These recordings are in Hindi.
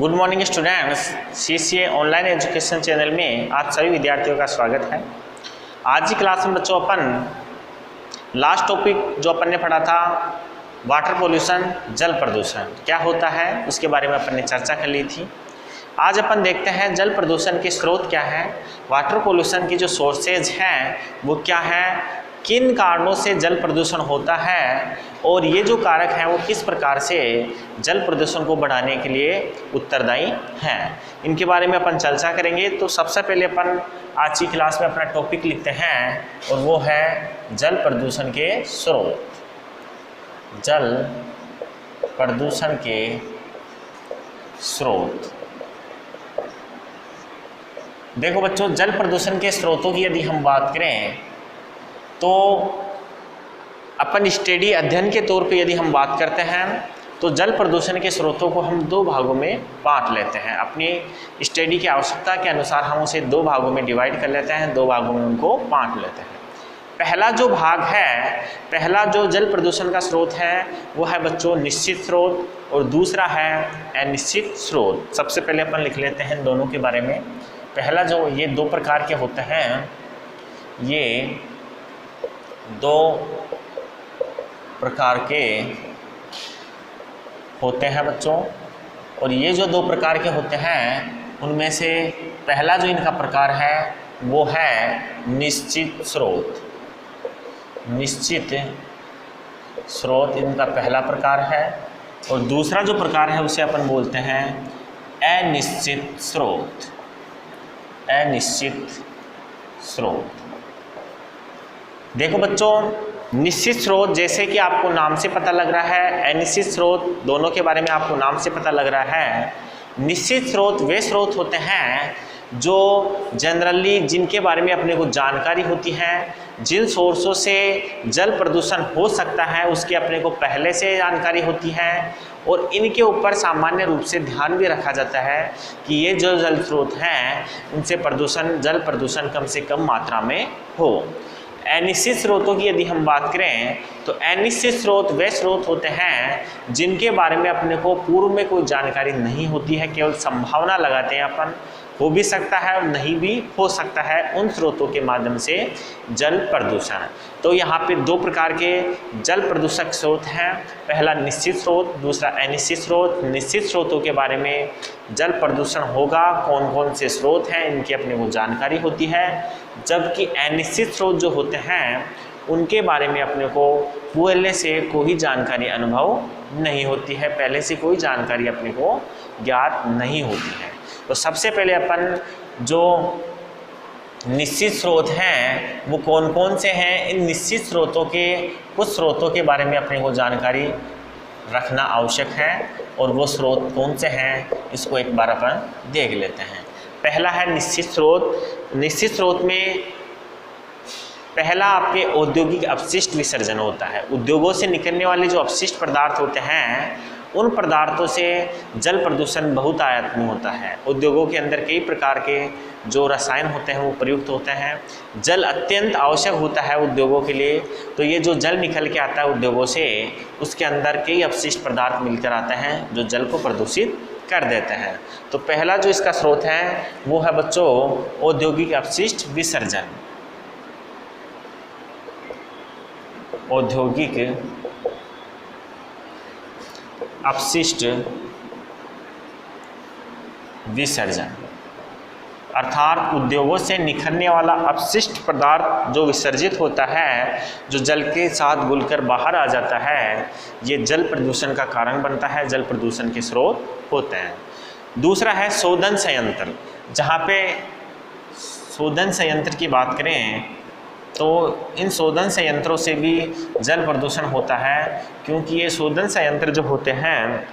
Good morning students, CCA online education channel में आज सभी विद्यार्थियों का स्वागत है। आज की क्लास में बच्चों अपन लास्ट टॉपिक जो अपन ने पढ़ा था वाटर पोल्यूशन, जल प्रदूषण क्या होता है उसके बारे में अपन ने चर्चा कर ली थी। आज अपन देखते हैं जल प्रदूषण के स्रोत क्या है, वाटर पोल्यूशन की जो सोर्सेज हैं वो क्या है, किन कारणों से जल प्रदूषण होता है और ये जो कारक हैं वो किस प्रकार से जल प्रदूषण को बढ़ाने के लिए उत्तरदायी हैं, इनके बारे में अपन चर्चा करेंगे। तो सबसे पहले अपन आज की क्लास में अपना टॉपिक लिखते हैं और वो है जल प्रदूषण के स्रोत। जल प्रदूषण के स्रोत। देखो बच्चों, जल प्रदूषण के स्रोतों की यदि हम बात करें तो अपन स्टडी अध्ययन के तौर पे यदि हम बात करते हैं तो जल प्रदूषण के स्रोतों को हम दो भागों में बांट लेते हैं। अपनी स्टडी की आवश्यकता के अनुसार हम उसे दो भागों में डिवाइड कर लेते हैं, दो भागों में उनको बांट लेते हैं। पहला जो भाग है, पहला जो जल प्रदूषण का स्रोत है वो है बच्चों निश्चित स्रोत और दूसरा है अनिश्चित स्रोत। सबसे पहले अपन लिख लेते हैं दोनों के बारे में। पहला जो ये दो प्रकार के होते हैं, ये दो प्रकार के होते हैं बच्चों, और ये जो दो प्रकार के होते हैं उनमें से पहला जो इनका प्रकार है वो है निश्चित स्रोत। निश्चित स्रोत इनका पहला प्रकार है और दूसरा जो प्रकार है उसे अपन बोलते हैं अनिश्चित स्रोत। अनिश्चित स्रोत। देखो बच्चों, निश्चित स्रोत जैसे कि आपको नाम से पता लग रहा है, अनिश्चित स्रोत दोनों के बारे में आपको नाम से पता लग रहा है। निश्चित स्रोत वे स्रोत होते हैं जो जनरली जिनके बारे में अपने को जानकारी होती है, जिन सोर्सों से जल प्रदूषण हो सकता है उसकी अपने को पहले से जानकारी होती है और इनके ऊपर सामान्य रूप से ध्यान भी रखा जाता है कि ये जो जल स्रोत हैं उनसे जल प्रदूषण कम से कम मात्रा में हो। अनिश्चित स्रोतों की यदि हम बात करें तो अनिश्चित स्रोत वे स्रोत होते हैं जिनके बारे में अपने को पूर्व में कोई जानकारी नहीं होती है, केवल संभावना लगाते हैं अपन, हो भी सकता है और नहीं भी हो सकता है उन स्रोतों के माध्यम से जल प्रदूषण। तो यहाँ पे दो प्रकार के जल प्रदूषक स्रोत हैं, पहला निश्चित स्रोत, दूसरा अनिश्चित स्रोत। निश्चित स्रोतों के बारे में जल प्रदूषण होगा, कौन कौन से स्रोत हैं इनकी अपने को जानकारी होती है, जबकि अनिश्चित स्रोत जो होते हैं उनके बारे में अपने को पहले से कोई जानकारी अनुभव नहीं होती है, पहले से कोई जानकारी अपने को ज्ञात नहीं होती है। तो सबसे पहले अपन जो निश्चित स्रोत हैं वो कौन कौन से हैं, इन निश्चित स्रोतों के कुछ स्रोतों के बारे में अपने को जानकारी रखना आवश्यक है और वो स्रोत कौन से हैं इसको एक बार अपन देख लेते हैं। पहला है निश्चित स्रोत। निश्चित स्रोत में पहला आपके औद्योगिक अपशिष्ट विसर्जन होता है। उद्योगों से निकलने वाले जो अपशिष्ट पदार्थ होते हैं उन पदार्थों से जल प्रदूषण बहुत आयात में होता है। उद्योगों के अंदर कई प्रकार के जो रसायन होते हैं वो प्रयुक्त होते हैं, जल अत्यंत आवश्यक होता है उद्योगों के लिए। तो ये जो जल निकल के आता है उद्योगों से उसके अंदर कई अपशिष्ट पदार्थ मिलकर आते हैं जो जल को प्रदूषित कर देते हैं। तो पहला जो इसका स्रोत है वो है बच्चों औद्योगिक अपशिष्ट विसर्जन। औद्योगिक अपशिष्ट विसर्जन अर्थात उद्योगों से निकलने वाला अपशिष्ट पदार्थ जो विसर्जित होता है, जो जल के साथ घुलकर बाहर आ जाता है, ये जल प्रदूषण का कारण बनता है, जल प्रदूषण के स्रोत होते हैं। दूसरा है शोधन संयंत्र। जहाँ पे शोधन संयंत्र की बात करें तो इन शोधन संयंत्रों से भी जल प्रदूषण होता है, क्योंकि ये शोधन संयंत्र जो होते हैं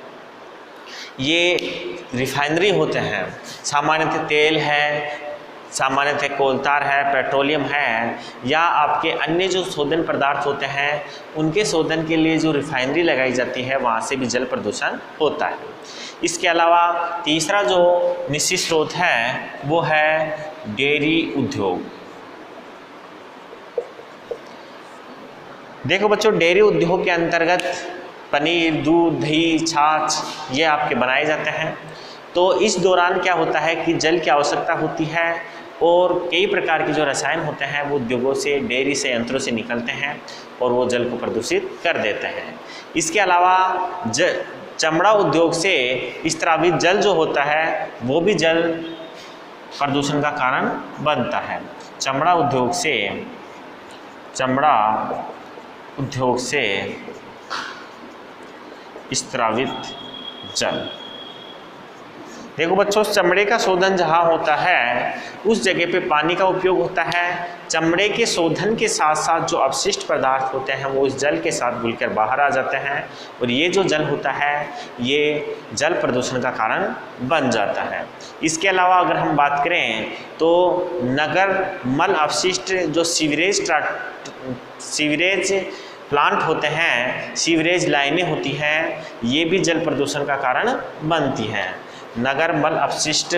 ये रिफाइनरी होते हैं। सामान्यतः तेल है, सामान्यतः कोलतार है, पेट्रोलियम है, या आपके अन्य जो शोधन पदार्थ होते हैं उनके शोधन के लिए जो रिफाइनरी लगाई जाती है वहाँ से भी जल प्रदूषण होता है। इसके अलावा तीसरा जो निश्चित स्रोत है वो है डेयरी उद्योग। देखो बच्चों, डेयरी उद्योग के अंतर्गत पनीर, दूध, दही, छाछ ये आपके बनाए जाते हैं। तो इस दौरान क्या होता है कि जल की आवश्यकता होती है और कई प्रकार के जो रसायन होते हैं वो उद्योगों से, डेयरी से, यंत्रों से निकलते हैं और वो जल को प्रदूषित कर देते हैं। इसके अलावा चमड़ा उद्योग से स्रावित जल जो होता है वो भी जल प्रदूषण का कारण बनता है। चमड़ा उद्योग से स्रावित जल। देखो बच्चों, चमड़े का शोधन जहाँ होता है उस जगह पे पानी का उपयोग होता है। चमड़े के शोधन के साथ साथ जो अपशिष्ट पदार्थ होते हैं वो इस जल के साथ घुलकर बाहर आ जाते हैं और ये जो जल होता है ये जल प्रदूषण का कारण बन जाता है। इसके अलावा अगर हम बात करें तो नगर मल अपशिष्ट जो सीवरेज प्लांट होते हैं, सीवरेज लाइनें होती हैं, ये भी जल प्रदूषण का कारण बनती हैं। नगर मल अपशिष्ट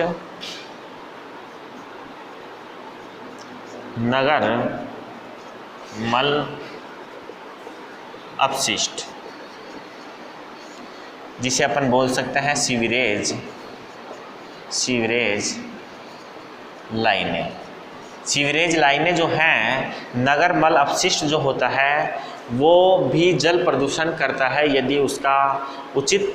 जिसे अपन बोल सकते हैं सीवरेज लाइनें। सीवरेज लाइनें जो हैं, नगर मल अपशिष्ट जो होता है वो भी जल प्रदूषण करता है यदि उसका उचित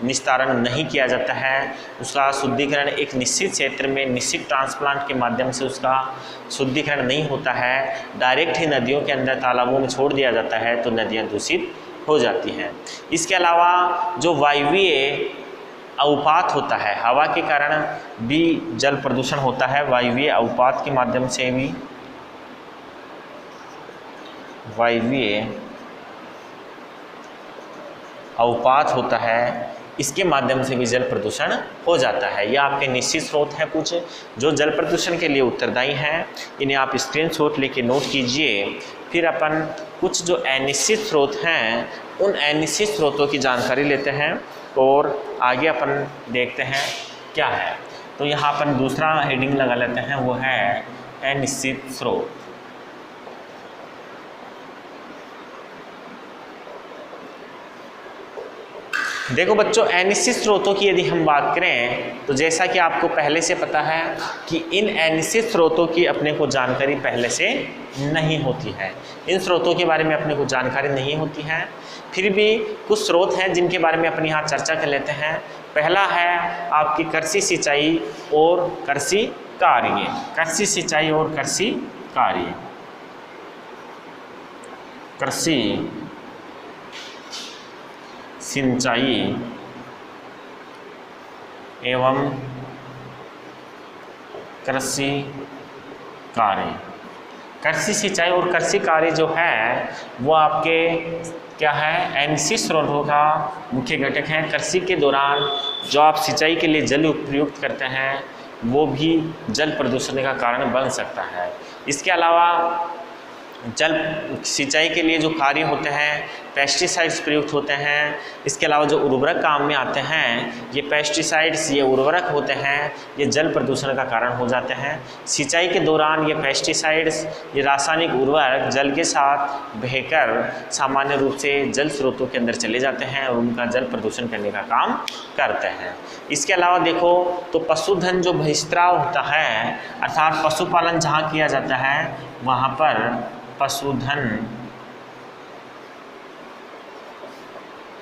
निस्तारण नहीं किया जाता है। उसका शुद्धिकरण एक निश्चित क्षेत्र में निश्चित ट्रांसप्लांट के माध्यम से उसका शुद्धिकरण नहीं होता है, डायरेक्ट ही नदियों के अंदर, तालाबों में छोड़ दिया जाता है तो नदियाँ दूषित हो जाती हैं। इसके अलावा जो वायवीय अवपात होता है, हवा के कारण भी जल प्रदूषण होता है। वायवीय अवपात के माध्यम से भी वायवीय अवपात होता है, इसके माध्यम से भी जल प्रदूषण हो जाता है। यह आपके निश्चित स्रोत हैं कुछ जो जल प्रदूषण के लिए उत्तरदायी हैं। इन्हें आप स्क्रीनशॉट लेके नोट कीजिए। फिर अपन कुछ जो अनिश्चित स्रोत हैं उन अनिश्चित स्रोतों की जानकारी लेते हैं और आगे अपन देखते हैं क्या है। तो यहाँ अपन दूसरा हेडिंग लगा लेते हैं, वो है अनिश्चित स्रोत। देखो बच्चों, अनिश्चित स्रोतों की यदि हम बात करें तो जैसा कि आपको पहले से पता है कि इन अनिश्चित स्रोतों की अपने को जानकारी पहले से नहीं होती है। इन स्रोतों के बारे में अपने को जानकारी नहीं होती है। फिर भी कुछ स्रोत हैं जिनके बारे में अपन यहाँ चर्चा कर लेते हैं। पहला है आपकी कृषि सिंचाई और कृषि कार्य। कृषि सिंचाई और कृषि कार्य। कृषि सिंचाई एवं कृषि कार्य। कृषि सिंचाई और कृषि कार्य जो है वो आपके क्या है, अनिश्चित स्रोतों का मुख्य घटक है। कृषि के दौरान जो आप सिंचाई के लिए जल प्रयुक्त करते हैं वो भी जल प्रदूषण का कारण बन सकता है। इसके अलावा जल सिंचाई के लिए जो कार्य होते हैं, पेस्टिसाइड्स प्रयुक्त होते हैं। इसके अलावा जो उर्वरक काम में आते हैं, ये पेस्टिसाइड्स, ये उर्वरक होते हैं, ये जल प्रदूषण का कारण हो जाते हैं। सिंचाई के दौरान ये पेस्टिसाइड्स, ये रासायनिक उर्वरक जल के साथ बहकर सामान्य रूप से जल स्रोतों के अंदर चले जाते हैं और उनका जल प्रदूषण करने का काम करते हैं। इसके अलावा देखो तो पशुधन जो बहिस्त्राव होता है, अर्थात पशुपालन जहाँ किया जाता है वहाँ पर पशुधन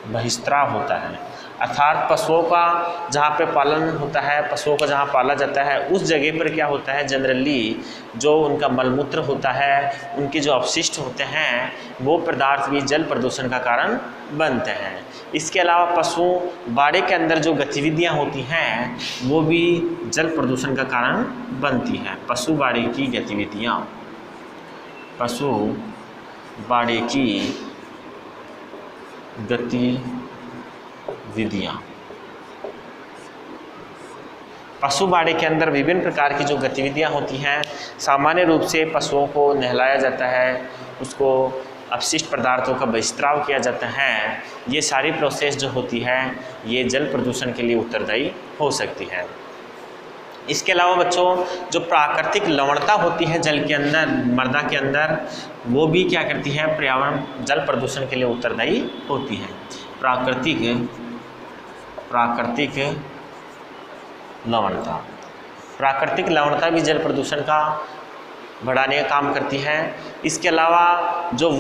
बहिस्त्राव होता है, अर्थात पशुओं का जहाँ पे पालन होता है, पशुओं का जहाँ पाला जाता है उस जगह पर क्या होता है, जनरली जो उनका मलमूत्र होता है, उनके जो अपशिष्ट होते हैं वो पदार्थ भी जल प्रदूषण का कारण बनते हैं। इसके अलावा पशु बाड़े के अंदर जो गतिविधियाँ होती हैं वो भी जल प्रदूषण का कारण बनती हैं। पशु बाड़े की गतिविधियाँ, पशु बाड़े की गतिविधियाँ। पशु बाड़े के अंदर विभिन्न प्रकार की जो गतिविधियाँ होती हैं, सामान्य रूप से पशुओं को नहलाया जाता है, उसको अपशिष्ट पदार्थों का बहिस्त्राव किया जाता है। ये सारी प्रोसेस जो होती है ये जल प्रदूषण के लिए उत्तरदायी हो सकती है। इसके अलावा बच्चों जो प्राकृतिक लवणता होती है जल के अंदर, मृदा के अंदर, वो भी क्या करती है, पर्यावरण जल प्रदूषण के लिए उत्तरदायी होती है। प्राकृतिक लवणता। प्राकृतिक लवणता भी जल प्रदूषण का बढ़ाने का काम करती है। इसके अलावा जो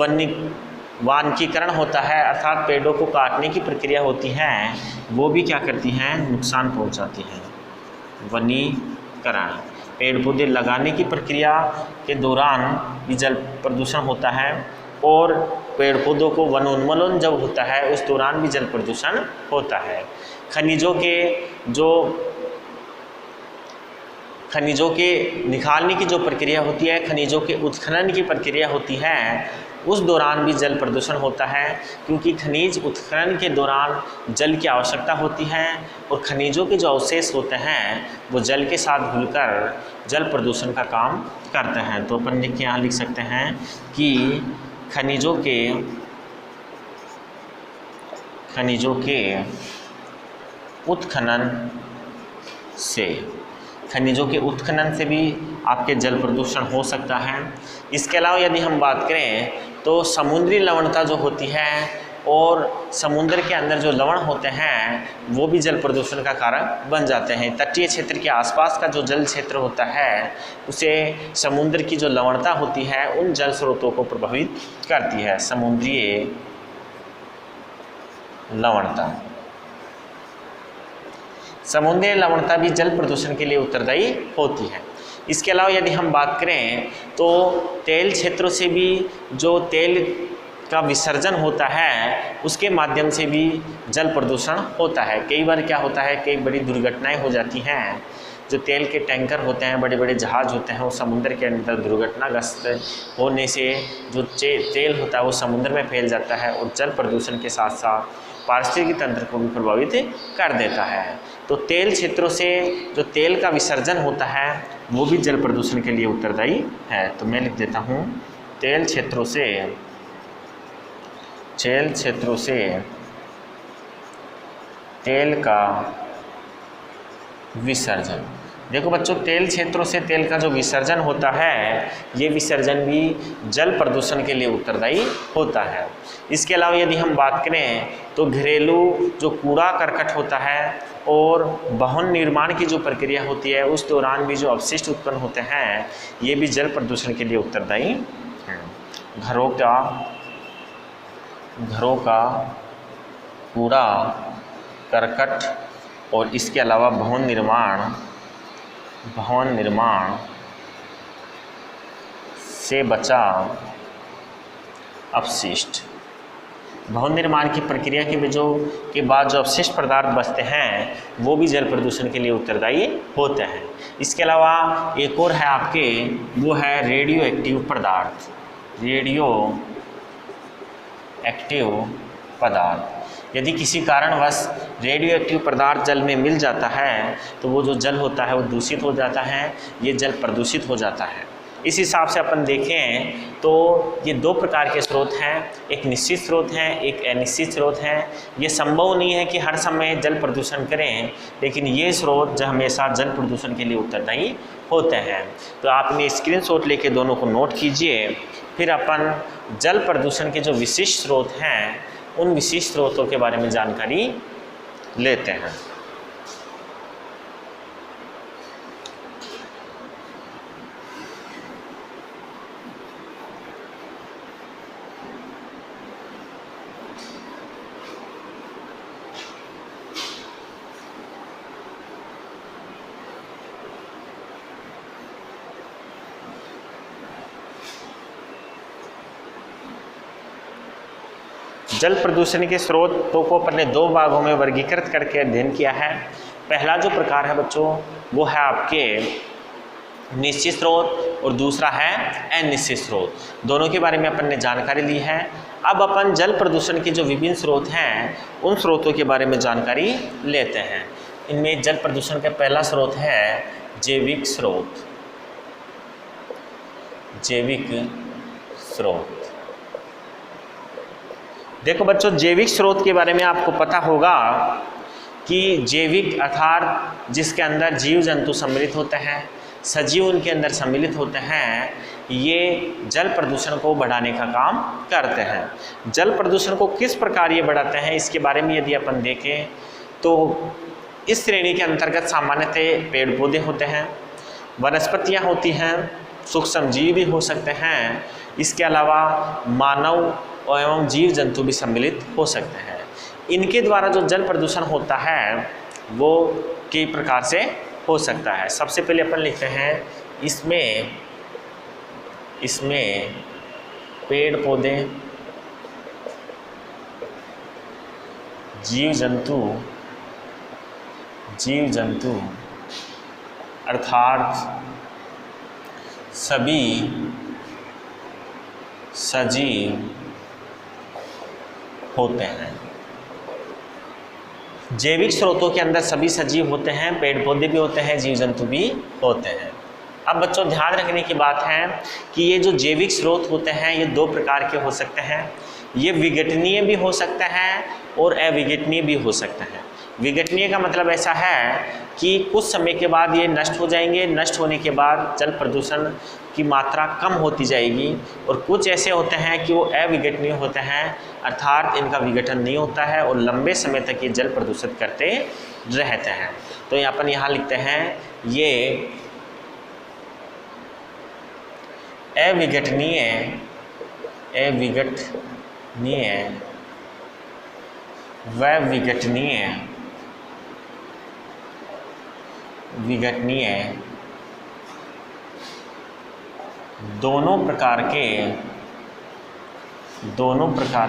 वानिकीकरण होता है अर्थात पेड़ों को काटने की प्रक्रिया होती है वो भी क्या करती हैं, नुकसान पहुंचाती हैं। वनीकरण, पेड़ पौधे लगाने की प्रक्रिया के दौरान भी जल प्रदूषण होता है और पेड़ पौधों को वनोन्मूलन जब होता है उस दौरान भी जल प्रदूषण होता है। खनिजों के निकालने की जो प्रक्रिया होती है, खनिजों के उत्खनन की प्रक्रिया होती है, उस दौरान भी जल प्रदूषण होता है क्योंकि खनिज उत्खनन के दौरान जल की आवश्यकता होती है और खनिजों के जो अवशेष होते हैं वो जल के साथ घुलकर जल प्रदूषण का काम करते हैं। तो अपन यहाँ लिख सकते हैं कि खनिजों के उत्खनन से भी आपके जल प्रदूषण हो सकता है। इसके अलावा यदि हम बात करें तो समुद्री लवणता जो होती है और समुद्र के अंदर जो लवण होते हैं वो भी जल प्रदूषण का कारण बन जाते हैं। तटीय क्षेत्र के आसपास का जो जल क्षेत्र होता है उसे समुद्र की जो लवणता होती है उन जल स्रोतों को प्रभावित करती है। समुद्रीय लवणता भी जल प्रदूषण के लिए उत्तरदायी होती है। इसके अलावा यदि हम बात करें तो तेल क्षेत्रों से भी जो तेल का विसर्जन होता है उसके माध्यम से भी जल प्रदूषण होता है। कई बार क्या होता है, कई बड़ी दुर्घटनाएं हो जाती हैं। जो तेल के टैंकर होते हैं, बड़े बड़े जहाज़ होते हैं, वो समुद्र के अंदर दुर्घटनाग्रस्त होने से जो तेल होता है वो समुद्र में फैल जाता है और जल प्रदूषण के साथ साथ पारिस्थितिकी तंत्र को भी प्रभावित कर देता है। तो तेल क्षेत्रों से जो तेल का विसर्जन होता है वो भी जल प्रदूषण के लिए उत्तरदायी है। तो मैं लिख देता हूँ तेल क्षेत्रों से तेल का विसर्जन। देखो बच्चों, तेल क्षेत्रों से तेल का जो विसर्जन होता है ये विसर्जन भी जल प्रदूषण के लिए उत्तरदायी होता है। इसके अलावा यदि हम बात करें तो घरेलू जो कूड़ा करकट होता है और भवन निर्माण की जो प्रक्रिया होती है उस दौरान भी जो अवशिष्ट उत्पन्न होते हैं ये भी जल प्रदूषण के लिए उत्तरदायी हैं। घरों का कूड़ा करकट और इसके अलावा भवन निर्माण से बचा अपशिष्ट। भवन निर्माण की प्रक्रिया के बाद जो अपशिष्ट पदार्थ बचते हैं वो भी जल प्रदूषण के लिए उत्तरदायी होते हैं। इसके अलावा एक और है आपके, वो है रेडियो एक्टिव पदार्थ। यदि किसी कारणवश रेडियो एक्टिव पदार्थ जल में मिल जाता है तो वो जो जल होता है वो दूषित हो जाता है, ये जल प्रदूषित हो जाता है। इस हिसाब से अपन देखें तो ये दो प्रकार के स्रोत हैं, एक निश्चित स्रोत है, एक अनिश्चित स्रोत है। ये संभव नहीं है कि हर समय जल प्रदूषण करें, लेकिन ये स्रोत जो हमेशा जल प्रदूषण के लिए उत्तरदायी होते हैं। तो आपने स्क्रीनशॉट लेके दोनों को नोट कीजिए। फिर अपन जल प्रदूषण के जो विशिष्ट स्रोत हैं उन विशिष्ट स्रोतों के बारे में जानकारी लेते हैं। जल प्रदूषण के स्रोतों को अपने दो भागों में वर्गीकृत करके अध्ययन किया है। पहला जो प्रकार है बच्चों वो है आपके निश्चित स्रोत और दूसरा है अनिश्चित स्रोत। दोनों के बारे में अपन ने जानकारी ली है। अब अपन जल प्रदूषण के जो विभिन्न स्रोत हैं उन स्रोतों के बारे में जानकारी लेते हैं। इनमें जल प्रदूषण का पहला स्रोत है जैविक स्रोत। देखो बच्चों, जैविक स्रोत के बारे में आपको पता होगा कि जैविक अर्थात जिसके अंदर जीव जंतु सम्मिलित होते हैं, सजीव उनके अंदर सम्मिलित होते हैं, ये जल प्रदूषण को बढ़ाने का काम करते हैं। जल प्रदूषण को किस प्रकार ये बढ़ाते हैं इसके बारे में यदि अपन देखें तो इस श्रेणी के अंतर्गत सामान्यतः पेड़ पौधे होते हैं, वनस्पतियाँ होती हैं, सूक्ष्म जीव भी हो सकते हैं, इसके अलावा मानव एवं जीव जंतु भी सम्मिलित हो सकते हैं। इनके द्वारा जो जल प्रदूषण होता है वो कई प्रकार से हो सकता है। सबसे पहले अपन लिखते हैं इसमें पेड़ पौधे, जीव जंतु अर्थात सभी सजीव होते हैं। जैविक स्रोतों के अंदर सभी सजीव होते हैं, पेड़ पौधे भी होते हैं, जीव जंतु भी होते हैं। अब बच्चों ध्यान रखने की बात है कि ये जो जैविक स्रोत होते हैं ये दो प्रकार के हो सकते हैं। ये विघटनीय भी हो सकते हैं और अविघटनीय भी हो सकते हैं। विघटनीय का मतलब ऐसा है कि कुछ समय के बाद ये नष्ट हो जाएंगे, नष्ट होने के बाद जल प्रदूषण की मात्रा कम होती जाएगी। और कुछ ऐसे होते हैं कि वो अविघटनीय होते हैं, अर्थात इनका विघटन नहीं होता है और लंबे समय तक ये जल प्रदूषित करते रहते हैं। तो अपन यहाँ लिखते हैं ये अविघटनीय व विघटनीय दोनों प्रकार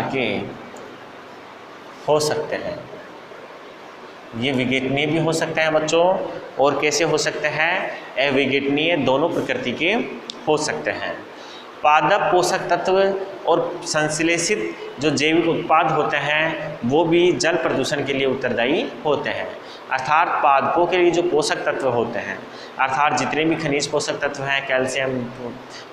के हो सकते हैं। ये विघटनीय भी हो सकते हैं बच्चों, और कैसे हो सकते हैं, अविघटनीय दोनों प्रकृति के हो सकते हैं। पादप पोषक तत्व और संश्लेषित जो जैविक उत्पाद होते हैं वो भी जल प्रदूषण के लिए उत्तरदायी होते हैं। अर्थात पादपों के लिए जो पोषक तत्व होते हैं, अर्थात जितने भी खनिज पोषक तत्व हैं, कैल्शियम,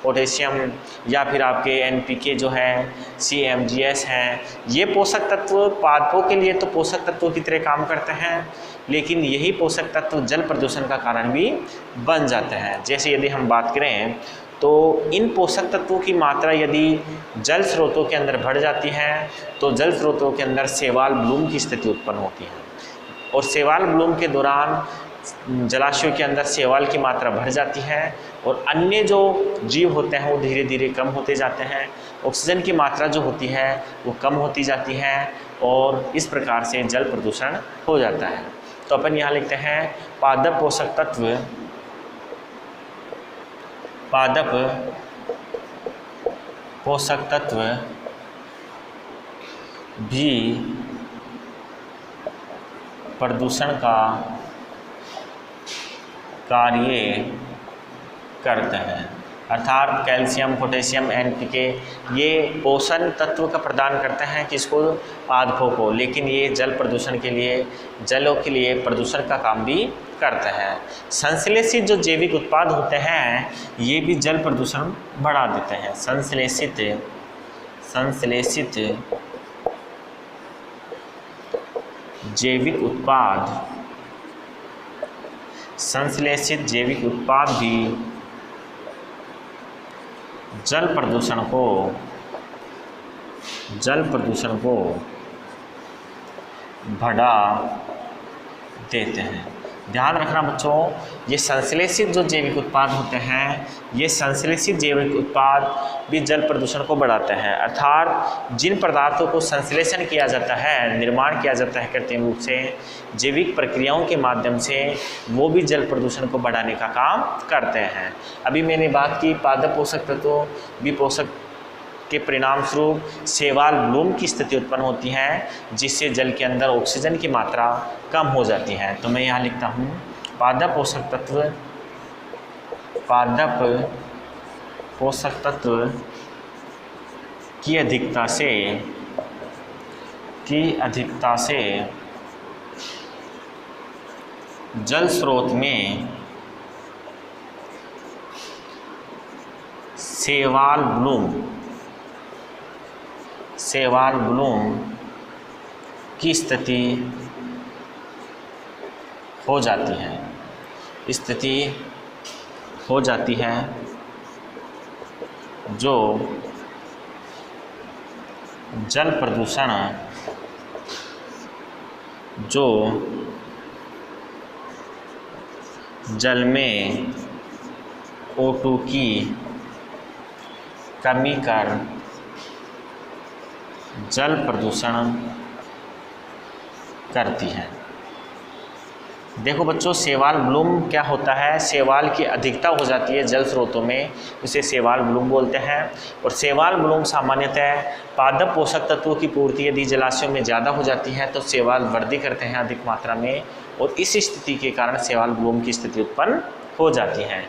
पोटेशियम या फिर आपके NPK जो है, CMGS हैं, ये पोषक तत्व पादपों के लिए तो पोषक तत्वों की तरह काम करते हैं, लेकिन यही पोषक तत्व जल प्रदूषण का कारण भी बन जाते हैं। जैसे यदि हम बात करें तो इन पोषक तत्वों की मात्रा यदि जल स्रोतों के अंदर बढ़ जाती है तो जल स्रोतों के अंदर शैवाल ब्लूम की स्थिति उत्पन्न होती है, और शैवाल ब्लूम के दौरान जलाशयों के अंदर शैवाल की मात्रा बढ़ जाती है और अन्य जो जीव होते हैं वो धीरे धीरे कम होते जाते हैं। ऑक्सीजन की मात्रा जो होती है वो कम होती जाती है और इस प्रकार से जल प्रदूषण हो जाता है। तो अपन यहाँ लिखते हैं पादप पोषक तत्व भी प्रदूषण का कार्य करते हैं। अर्थात कैल्शियम, पोटेशियम, NPK ये पोषण तत्व का प्रदान करते हैं किसको, पादपों को, लेकिन ये जल प्रदूषण के लिए, जलों के लिए प्रदूषण का काम भी करते हैं। संश्लेषित जो जैविक उत्पाद होते हैं ये भी जल प्रदूषण बढ़ा देते हैं। संश्लेषित जैविक उत्पाद भी जल प्रदूषण को बढ़ा देते हैं। ध्यान रखना बच्चों, ये संश्लेषित जो जैविक उत्पाद होते हैं, ये संश्लेषित जैविक उत्पाद भी जल प्रदूषण को बढ़ाते हैं। अर्थात जिन पदार्थों को संश्लेषण किया जाता है, निर्माण किया जाता है कृत्रिम रूप से जैविक प्रक्रियाओं के माध्यम से, वो भी जल प्रदूषण को बढ़ाने का काम करते हैं। अभी मैंने बात की पादप पोषक तत्वों भी पोषक के परिणाम स्वरूप शैवाल ब्लूम की स्थिति उत्पन्न होती है, जिससे जल के अंदर ऑक्सीजन की मात्रा कम हो जाती है। तो मैं यहाँ लिखता हूँ पादप पोषक तत्व की अधिकता से जल स्रोत में शैवाल ब्लूम की स्थिति हो जाती है, जो जल में O2 की कमी कर जल प्रदूषण करती है। देखो बच्चों, शैवाल ब्लूम क्या होता है, शैवाल की अधिकता हो जाती है जल स्रोतों में, इसे शैवाल ब्लूम बोलते हैं। और शैवाल ब्लूम सामान्यतः पादप पोषक तत्वों की पूर्ति यदि जलाशयों में ज़्यादा हो जाती है तो शैवाल वृद्धि करते हैं अधिक मात्रा में, और इस स्थिति के कारण शैवाल ब्लूम की स्थिति उत्पन्न हो जाती है।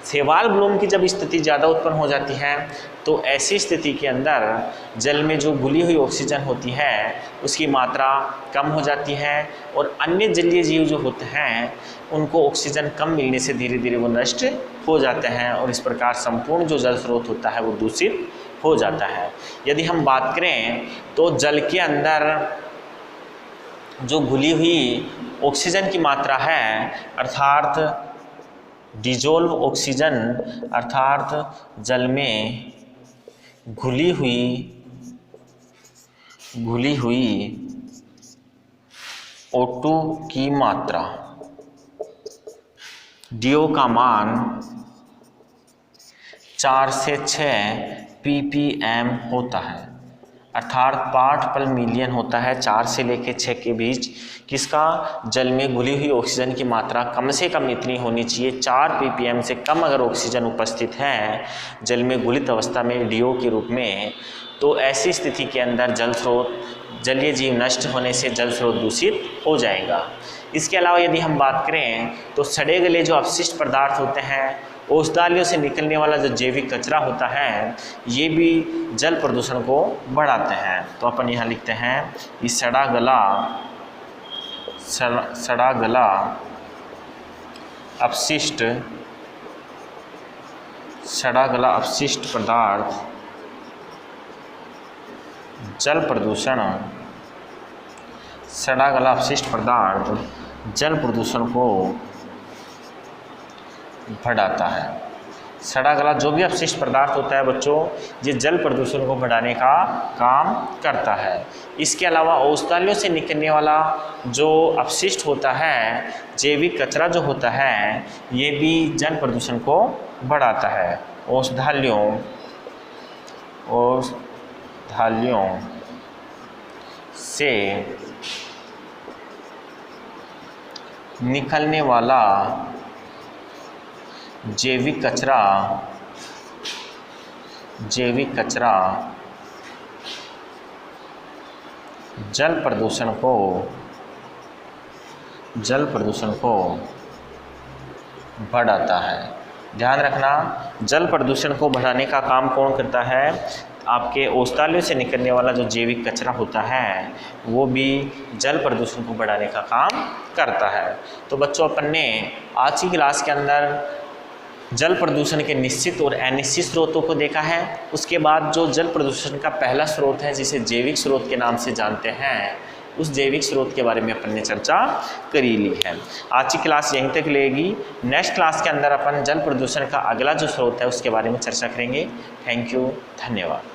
शैवाल ब्लूम की जब स्थिति ज़्यादा उत्पन्न हो जाती है तो ऐसी स्थिति के अंदर जल में जो घुली हुई ऑक्सीजन होती है उसकी मात्रा कम हो जाती है, और अन्य जलीय जीव जो होते हैं उनको ऑक्सीजन कम मिलने से धीरे धीरे वो नष्ट हो जाते हैं, और इस प्रकार संपूर्ण जो जल स्रोत होता है वो दूषित हो जाता है। यदि हम बात करें तो जल के अंदर जो घुली हुई ऑक्सीजन की मात्रा है, अर्थात डिजोल्व ऑक्सीजन, अर्थात जल में घुली हुई O2 की मात्रा, DO का मान 4 से 6 ppm होता है, अर्थात पार्ट पर मिलियन होता है 4 से लेकर 6 के बीच। किसका? जल में घुली हुई ऑक्सीजन की मात्रा कम से कम इतनी होनी चाहिए, 4 ppm से कम अगर ऑक्सीजन उपस्थित है जल में घुलित अवस्था में DO के रूप में, तो ऐसी स्थिति के अंदर जल स्रोत, जलीय जीव नष्ट होने से जल स्रोत दूषित हो जाएगा। इसके अलावा यदि हम बात करें तो सड़े गले जो अपशिष्ट पदार्थ होते हैं, औषधालयों से निकलने वाला जो जैविक कचरा होता है, ये भी जल प्रदूषण को बढ़ाते हैं। तो अपन यहाँ लिखते हैं कि सड़ा गला अपशिष्ट पदार्थ जल प्रदूषण को बढ़ाता है। सड़ा गला जो भी अपशिष्ट पदार्थ होता है बच्चों, ये जल प्रदूषण को बढ़ाने का काम करता है। इसके अलावा औषधालयों से निकलने वाला जो अपशिष्ट होता है, जैविक कचरा जो होता है, ये भी जल प्रदूषण को बढ़ाता है। औषधालयों से निकलने वाला जैविक कचरा जल प्रदूषण को बढ़ाता है। ध्यान रखना, जल प्रदूषण को बढ़ाने का काम कौन करता है? आपके औषधालयों से निकलने वाला जो जैविक कचरा होता है वो भी जल प्रदूषण को बढ़ाने का काम करता है। तो बच्चों, अपन ने आज की क्लास के अंदर जल प्रदूषण के निश्चित और अनिश्चित स्रोतों को देखा है। उसके बाद जो जल प्रदूषण का पहला स्रोत है, जिसे जैविक स्रोत के नाम से जानते हैं, उस जैविक स्रोत के बारे में अपन ने चर्चा करी ली है। आज की क्लास यहीं तक लेगी। नेक्स्ट क्लास के अंदर अपन जल प्रदूषण का अगला जो स्रोत है उसके बारे में चर्चा करेंगे। थैंक यू, धन्यवाद।